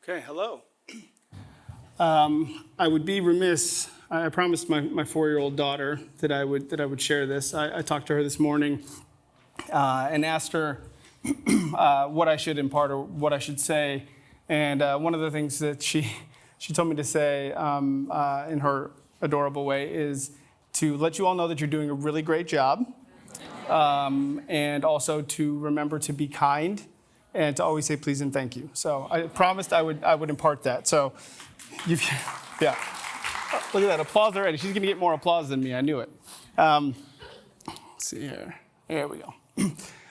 Okay, hello. I would be remiss. I promised my 4-year-old daughter that I would share this. I talked to her this morning and asked her what I should impart or what I should say. And one of the things that she told me to say in her adorable way is to let you all know that you're doing a really great job, and also to remember to be kind and to always say please and thank you. So I promised I would impart that. So, yeah. Look at that applause already. She's going to get more applause than me. I knew it. Let's see here. There we go.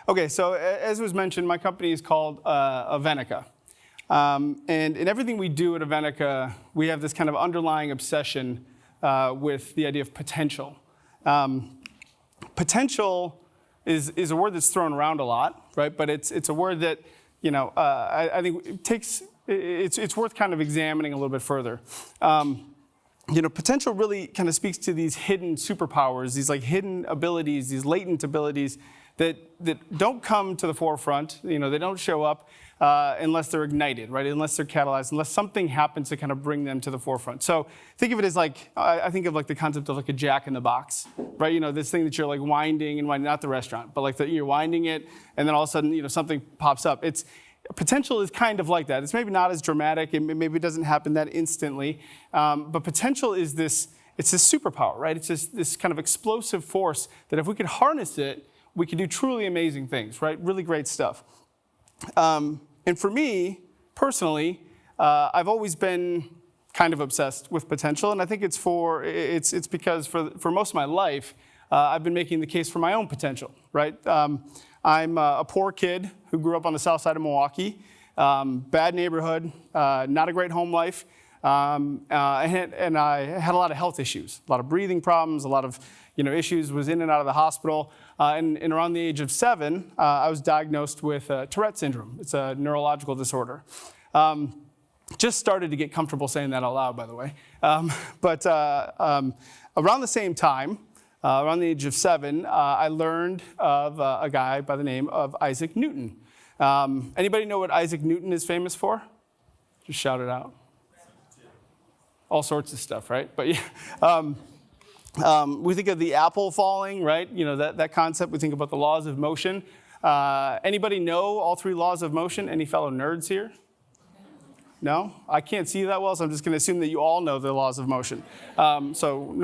Okay, so as was mentioned, my company is called Avenica. And in everything we do at Avenica, we have this kind of underlying obsession with the idea of potential. Potential is a word that's thrown around a lot, right? But it's a word that, I think it's worth kind of examining a little bit further. Potential really kind of speaks to these hidden superpowers, these like hidden abilities, these latent abilities that don't come to the forefront. They don't show up unless they're ignited, right? Unless they're catalyzed, unless something happens to kind of bring them to the forefront. So think of it as like, I think of like the concept of like a jack in the box, right? This thing that you're like winding, not the restaurant, but like you're winding it, and then all of a sudden, something pops up. Potential is kind of like that. It's maybe not as dramatic, and maybe it doesn't happen that instantly, but potential is this superpower, right? It's this kind of explosive force that if we could harness it, we could do truly amazing things, right? Really great stuff. And for me, personally, I've always been kind of obsessed with potential, and I think it's because for most of my life, I've been making the case for my own potential, right? I'm a poor kid who grew up on the south side of Milwaukee, bad neighborhood, not a great home life, and I had a lot of health issues, a lot of breathing problems, a lot of issues, was in and out of the hospital. And around the age of 7, I was diagnosed with Tourette syndrome. It's a neurological disorder. Just started to get comfortable saying that out loud, by the way. But around the same time, around the age of 7, I learned of a guy by the name of Isaac Newton. Anybody know what Isaac Newton is famous for? Just shout it out. All sorts of stuff, right? But yeah. We think of the apple falling, right? That concept. We think about the laws of motion. Anybody know all 3 laws of motion? Any fellow nerds here? No? I can't see that well, so I'm just going to assume that you all know the laws of motion. So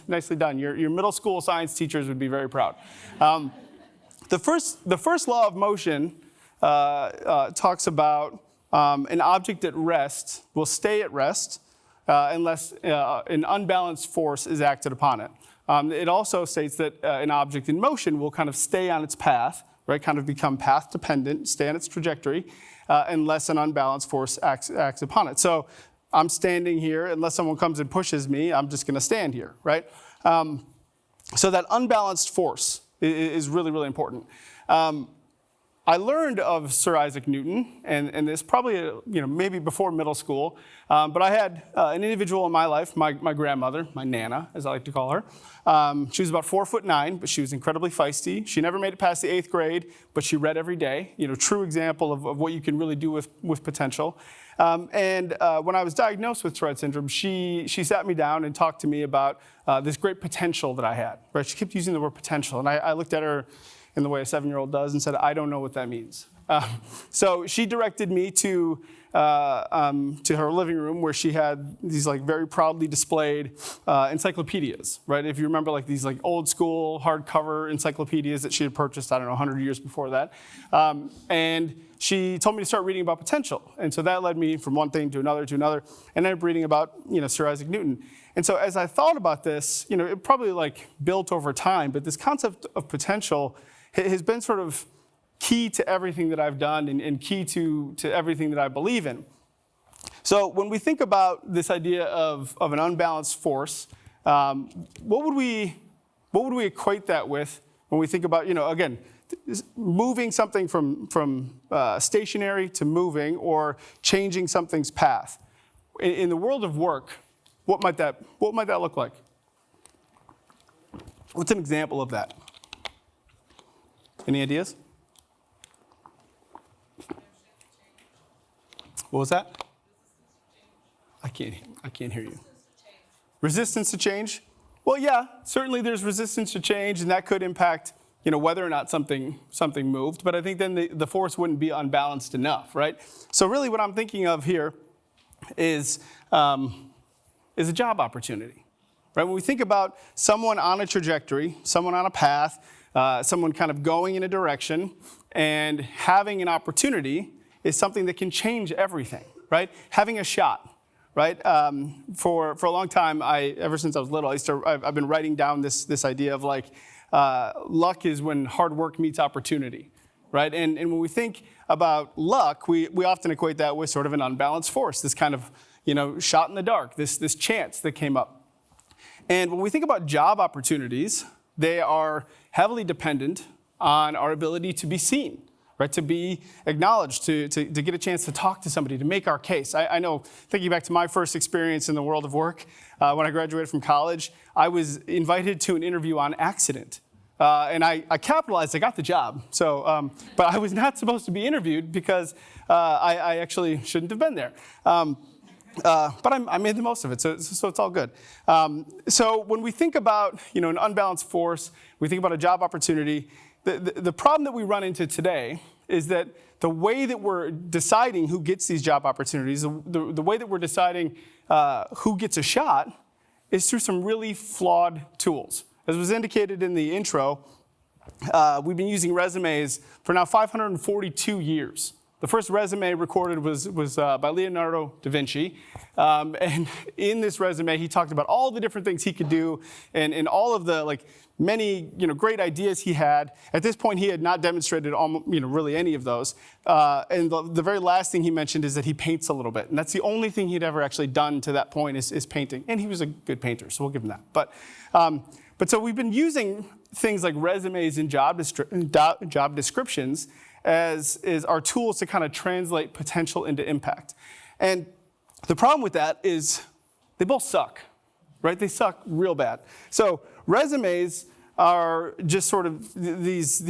nicely done. Your middle school science teachers would be very proud. The first law of motion talks about an object at rest will stay at rest unless an unbalanced force is acted upon it. It also states that an object in motion will kind of stay on its path, right? Kind of become path dependent, stay on its trajectory, unless an unbalanced force acts upon it. So I'm standing here, unless someone comes and pushes me, I'm just going to stand here, right? So that unbalanced force is really, really important. I learned of Sir Isaac Newton, and this probably, maybe before middle school, but I had an individual in my life, my grandmother, my Nana, as I like to call her. She was about 4'9", but she was incredibly feisty. She never made it past the 8th grade, but she read every day. True example of what you can really do with potential. And when I was diagnosed with Tourette syndrome, she sat me down and talked to me about this great potential that I had. Right? She kept using the word potential, and I looked at her in the way a 7-year-old does, and said, I don't know what that means. So she directed me to her living room, where she had these like very proudly displayed encyclopedias, right? If you remember, like these like old school hardcover encyclopedias that she had purchased, 100 years before that. And she told me to start reading about potential. And so that led me from one thing to another, and I ended up reading about, Sir Isaac Newton. And so as I thought about this, it probably like built over time, but this concept of potential has been sort of key to everything that I've done and key to everything that I believe in. So when we think about this idea of an unbalanced force, what would we equate that with when we think about, again, moving something from stationary to moving, or changing something's path? In the world of work, what might that look like? What's an example of that? Any ideas? What was that? can't hear you. Resistance to change? Well, yeah, certainly there's resistance to change, and that could impact, whether or not something moved. But I think then the force wouldn't be unbalanced enough, right? So really, what I'm thinking of here is a job opportunity, right? When we think about someone on a trajectory, someone on a path, someone kind of going in a direction, and having an opportunity is something that can change everything, right? Having a shot. Right? For a long time, ever since I was little, I've been writing down this idea of luck is when hard work meets opportunity, right? And when we think about luck, we often equate that with sort of an unbalanced force, this kind of shot in the dark, this chance that came up. And when we think about job opportunities, they are heavily dependent on our ability to be seen. Right, to be acknowledged, to get a chance to talk to somebody, to make our case. I know, thinking back to my first experience in the world of work, when I graduated from college, I was invited to an interview on accident. And I capitalized, I got the job. So, but I was not supposed to be interviewed because I actually shouldn't have been there. But I made the most of it, so it's all good. So when we think about an unbalanced force, we think about a job opportunity. The problem that we run into today is that the way that we're deciding who gets these job opportunities, the way that we're deciding who gets a shot is through some really flawed tools. As was indicated in the intro, we've been using resumes for now 542 years. The first resume recorded was by Leonardo da Vinci. And in this resume, he talked about all the different things he could do and all of the many great ideas he had. At this point, he had not demonstrated really any of those. And the very last thing he mentioned is that he paints a little bit. And that's the only thing he'd ever actually done to that point is painting. And he was a good painter, so we'll give him that. But so we've been using things like resumes and job descriptions as our tools to kind of translate potential into impact. And the problem with that is they both suck, right? They suck real bad. So resumes are just sort of these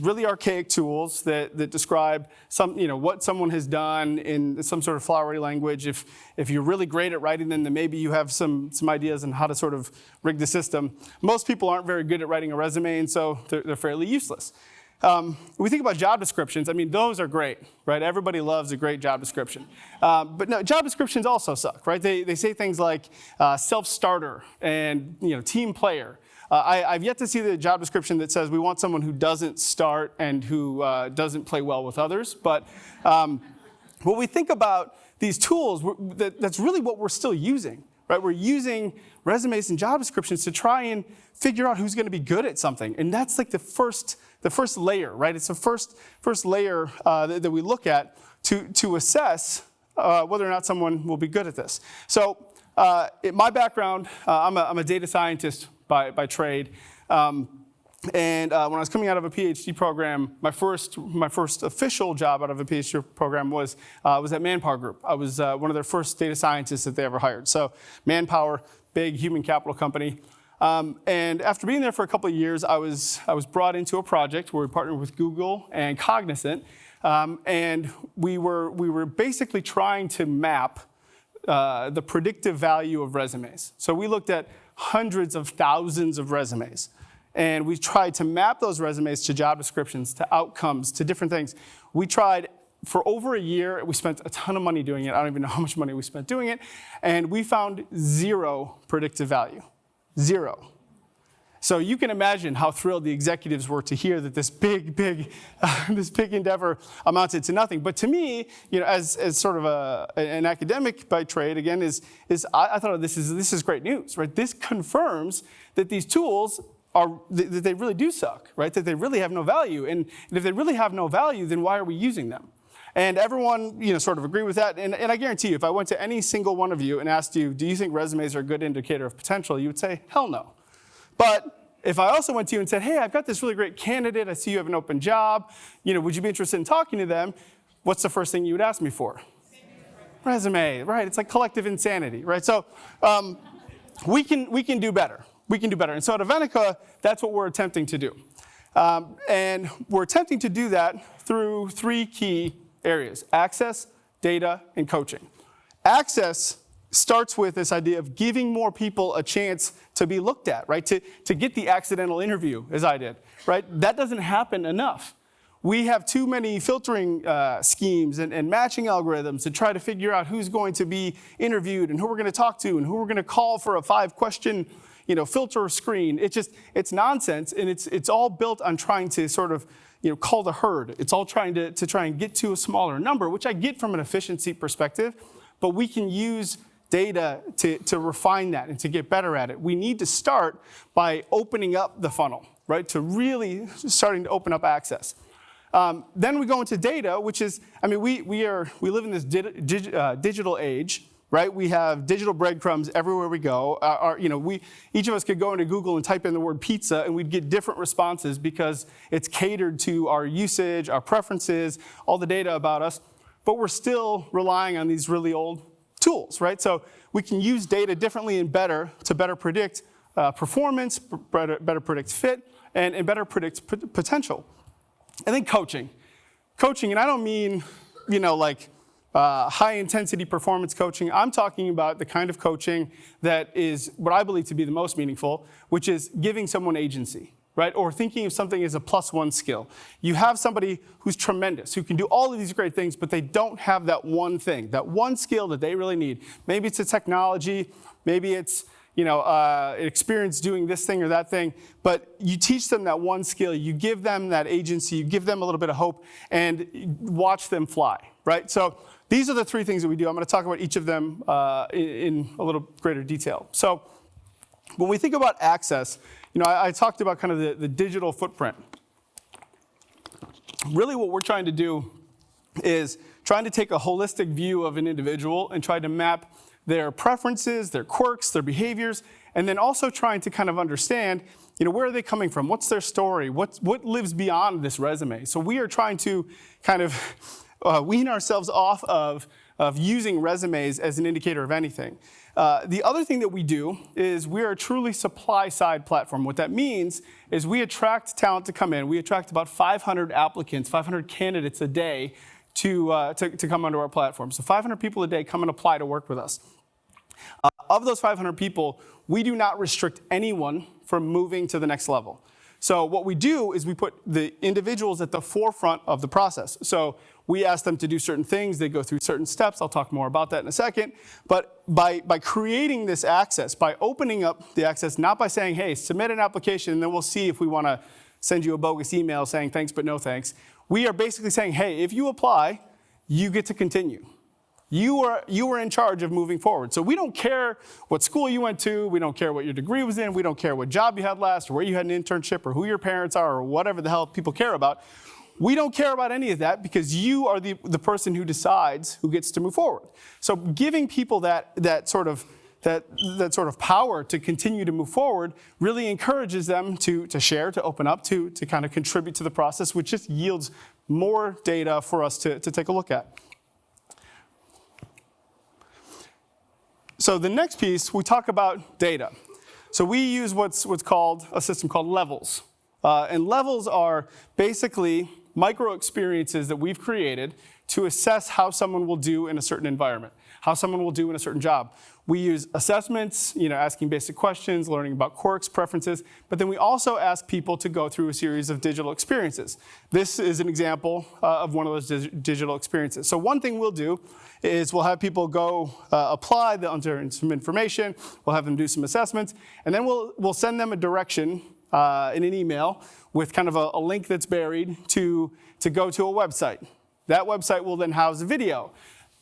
really archaic tools that describe what someone has done in some sort of flowery language. If you're really great at writing them, then maybe you have some ideas on how to sort of rig the system. Most people aren't very good at writing a resume, and so they're fairly useless. When we think about job descriptions, those are great, right? Everybody loves a great job description. But no, job descriptions also suck, right? They say things like self-starter and team player. I've yet to see the job description that says we want someone who doesn't start and who doesn't play well with others. But when we think about these tools, that's really what we're still using, right? We're using resumes and job descriptions to try and figure out who's going to be good at something. And that's the first layer, right? It's the first layer that we look at to assess whether or not someone will be good at this. So in my background, I'm a data scientist by trade. And when I was coming out of a PhD program, my first official job out of a PhD program was at Manpower Group. I was one of their first data scientists that they ever hired. So Manpower, big human capital company. And after being there for a couple of years, I was brought into a project where we partnered with Google and Cognizant, and we were basically trying to map the predictive value of resumes. So we looked at hundreds of thousands of resumes, and we tried to map those resumes to job descriptions, to outcomes, to different things. We tried for over a year. We spent a ton of money doing it. I don't even know how much money we spent doing it, and we found zero predictive value. Zero. So you can imagine how thrilled the executives were to hear that this big endeavor amounted to nothing. But to me, as sort of an academic by trade, again, I thought this is great news, right? This confirms that these tools that they really do suck, right? That they really have no value. And if they really have no value, then why are we using them? And everyone, sort of agree with that. And I guarantee you, if I went to any single one of you and asked you, do you think resumes are a good indicator of potential? You would say, hell no. But if I also went to you and said, hey, I've got this really great candidate. I see you have an open job. Would you be interested in talking to them? What's the first thing you would ask me for? Resume, right? It's like collective insanity, right? So we can do better. We can do better. And so at Avenica, that's what we're attempting to do. And we're attempting to do that through three key areas: access, data, and coaching. Access starts with this idea of giving more people a chance to be looked at, right? To get the accidental interview, as I did, right? That doesn't happen enough. We have too many filtering schemes and matching algorithms to try to figure out who's going to be interviewed and who we're going to talk to and who we're going to call for a 5-question, filter screen. It's nonsense, and it's all built on trying to sort of, cull the herd. It's all trying to try and get to a smaller number, which I get from an efficiency perspective, but we can use data to refine that and to get better at it. We need to start by opening up the funnel, right? To really starting to open up access. Then we go into data, which is, we live in this digital age, right? We have digital breadcrumbs everywhere we go. Each of us could go into Google and type in the word pizza, and we'd get different responses because it's catered to our usage, our preferences, all the data about us. But we're still relying on these really old tools, right? So we can use data differently and better to better predict performance, better predict fit, and better predict potential. And then coaching. Coaching, and I don't mean, high-intensity performance coaching. I'm talking about the kind of coaching that is what I believe to be the most meaningful, which is giving someone agency, right? Or thinking of something as a +1 skill. You have somebody who's tremendous, who can do all of these great things, but they don't have that one thing, that one skill that they really need. Maybe it's a technology, maybe it's experience doing this thing or that thing, but you teach them that one skill, you give them that agency, you give them a little bit of hope, and watch them fly, right? So these are the 3 things that we do. I'm going to talk about each of them in a little greater detail. So when we think about access, I talked about kind of the digital footprint. Really what we're trying to do is trying to take a holistic view of an individual and try to map their preferences, their quirks, their behaviors, and then also trying to kind of understand, where are they coming from? What's their story? What lives beyond this resume? So we are trying to kind of wean ourselves off of using resumes as an indicator of anything. The other thing that we do is we are a truly supply-side platform. What that means is we attract talent to come in. We attract about 500 applicants, 500 candidates a day to come onto our platform. So 500 people a day come and apply to work with us. Of those 500 people, we do not restrict anyone from moving to the next level. So what we do is we put the individuals at the forefront of the process. So we ask them to do certain things. They go through certain steps. I'll talk more about that in a second. But by creating this access, by opening up the access, not by saying, hey, submit an application, and then we'll see if we want to send you a bogus email saying thanks but no thanks. We are basically saying, hey, if you apply, you get to continue. You are in charge of moving forward. So we don't care what school you went to. We don't care what your degree was in. We don't care what job you had last, or where you had an internship, or who your parents are, or whatever the hell people care about. We don't care about any of that because you are the person who decides who gets to move forward. So giving people that sort of power to continue to move forward really encourages them to share, to open up, to kind of contribute to the process, which just yields more data for us to take a look at. So the next piece, we talk about data. So we use what's called a system called levels. And levels are basically micro experiences that we've created to assess how someone will do in a certain environment, how someone will do in a certain job. We use assessments, asking basic questions, learning about quirks, preferences, but then we also ask people to go through a series of digital experiences. This is an example of one of those digital experiences. So one thing we'll do is we'll have people go apply, they'll enter some information, we'll have them do some assessments, and then we'll send them a direction in an email with kind of a link that's buried to go to a website. That website will then house a video.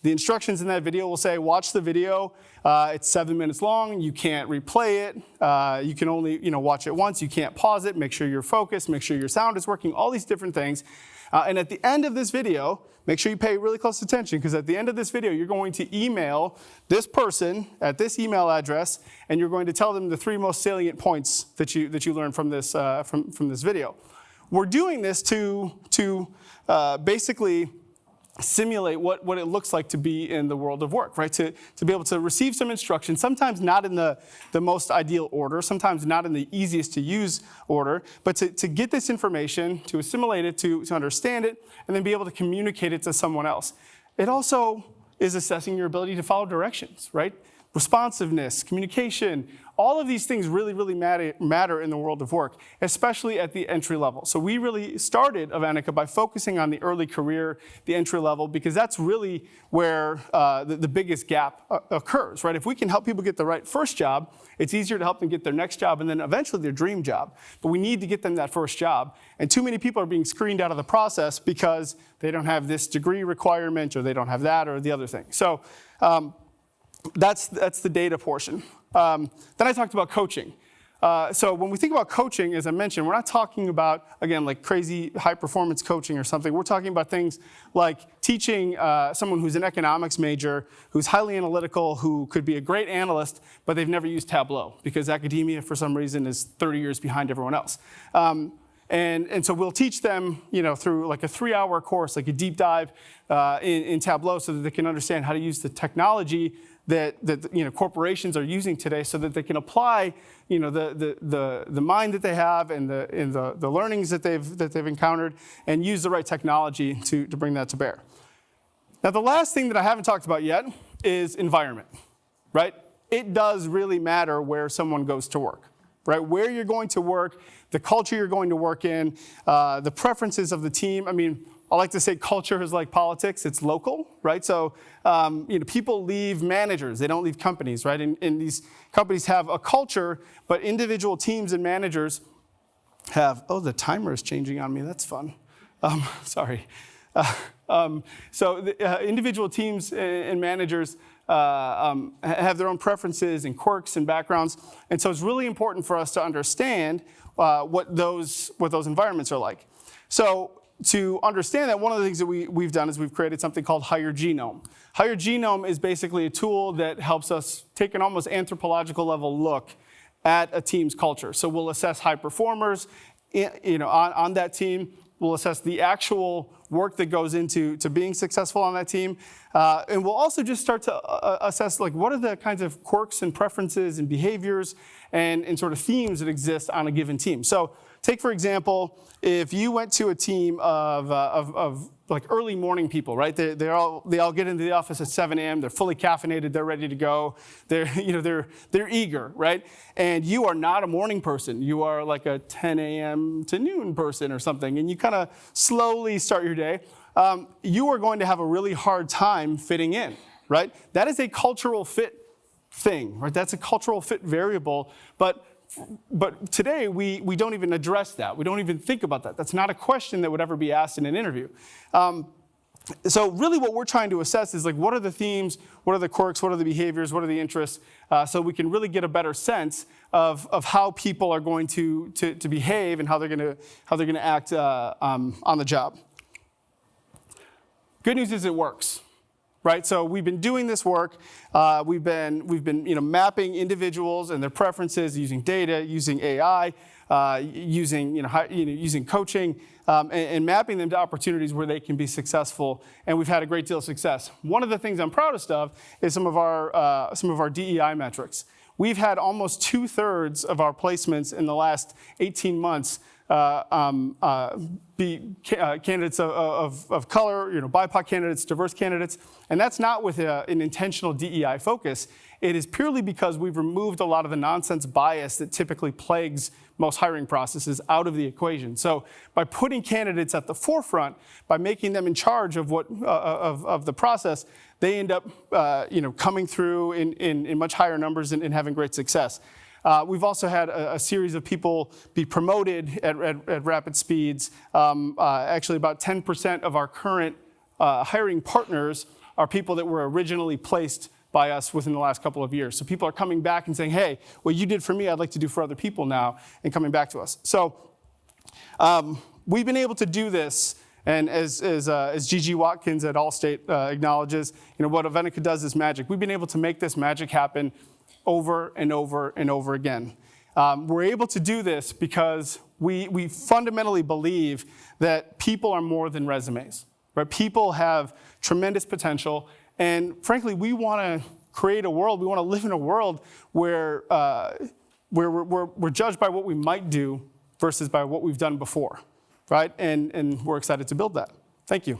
The instructions in that video will say, watch the video. It's 7 minutes long. You can't replay it. You can only watch it once. You can't pause it. Make sure you're focused. Make sure your sound is working. All these different things. And at the end of this video, make sure you pay really close attention, because at the end of this video, you're going to email this person at this email address, and you're going to tell them the 3 most salient points that you learned from this from this video. We're doing this to basically simulate what it looks like to be in the world of work, right? To be able to receive some instruction, sometimes not in the most ideal order, sometimes not in the easiest to use order, but to get this information, to assimilate it, to understand it, and then be able to communicate it to someone else. It also is assessing your ability to follow directions, right? responsiveness, communication. All of these things really, really matter in the world of work, especially at the entry level. So we really started Avenica by focusing on the early career, the entry level, because that's really where the biggest gap occurs, right? If we can help people get the right first job, it's easier to help them get their next job and then eventually their dream job. But we need to get them that first job. And too many people are being screened out of the process because they don't have this degree requirement or they don't have that or the other thing. So that's the data portion. Then I talked about coaching. So when we think about coaching, as I mentioned, we're not talking about, again, like crazy high-performance coaching or something. We're talking about things like teaching someone who's an economics major, who's highly analytical, who could be a great analyst, but they've never used Tableau because academia, for some reason, is 30 years behind everyone else. And so we'll teach them, through like a 3-hour course, like a deep dive in Tableau, so that they can understand how to use the technology that corporations are using today, so that they can apply the mind that they have and the learnings that they've encountered, and use the right technology to bring that to bear. Now, the last thing that I haven't talked about yet is environment, right? It does really matter where someone goes to work, right? Where you're going to work, the culture you're going to work in, the preferences of the team. I mean, I like to say culture is like politics. It's local, right? So people leave managers. They don't leave companies, right? And these companies have a culture, but individual teams and managers have, oh, the timer is changing on me. That's fun. Sorry. Individual teams and managers have their own preferences and quirks and backgrounds. And so it's really important for us to understand what those environments are like. So to understand that, one of the things that we've done is we've created something called Hire Genome. Hire Genome is basically a tool that helps us take an almost anthropological level look at a team's culture. So we'll assess high performers on that team. We'll assess the actual work that goes into being successful on that team. And we'll also just start to assess what are the kinds of quirks and preferences and behaviors and sort of themes that exist on a given team. So take, for example, if you went to a team of like early morning people, right? They all get into the office at 7 a.m. They're fully caffeinated. They're ready to go. They're eager, right? And you are not a morning person. You are like a 10 a.m. to noon person or something. And you kind of slowly start your day. You are going to have a really hard time fitting in, right? That is a cultural fit thing, right? That's a cultural fit variable. But today, we don't even address that. We don't even think about that. That's not a question that would ever be asked in an interview. So really what we're trying to assess is what are the themes, what are the quirks, what are the behaviors, what are the interests, so we can really get a better sense of how people are going to behave and how they're going to act on the job. Good news is it works. Right, so we've been doing this work. We've been mapping individuals and their preferences using data, using AI, using coaching, and mapping them to opportunities where they can be successful. And we've had a great deal of success. One of the things I'm proudest of is some of our DEI metrics. We've had almost 2/3 of our placements in the last 18 months be candidates of color, BIPOC candidates, diverse candidates, and that's not with an intentional DEI focus. It is purely because we've removed a lot of the nonsense bias that typically plagues most hiring processes out of the equation. So by putting candidates at the forefront, by making them in charge of of the process, they end up coming through in much higher numbers and having great success. We've also had a series of people be promoted at rapid speeds. Actually, about 10% of our current hiring partners are people that were originally placed by us within the last couple of years. So people are coming back and saying, hey, what you did for me, I'd like to do for other people now, and coming back to us. So we've been able to do this, and as Gigi Watkins at Allstate acknowledges, what Avenica does is magic. We've been able to make this magic happen over and over and over again. We're able to do this because we fundamentally believe that people are more than resumes. Right? People have tremendous potential, and frankly, we want to create a world. We want to live in a world where we're judged by what we might do versus by what we've done before, right? And we're excited to build that. Thank you.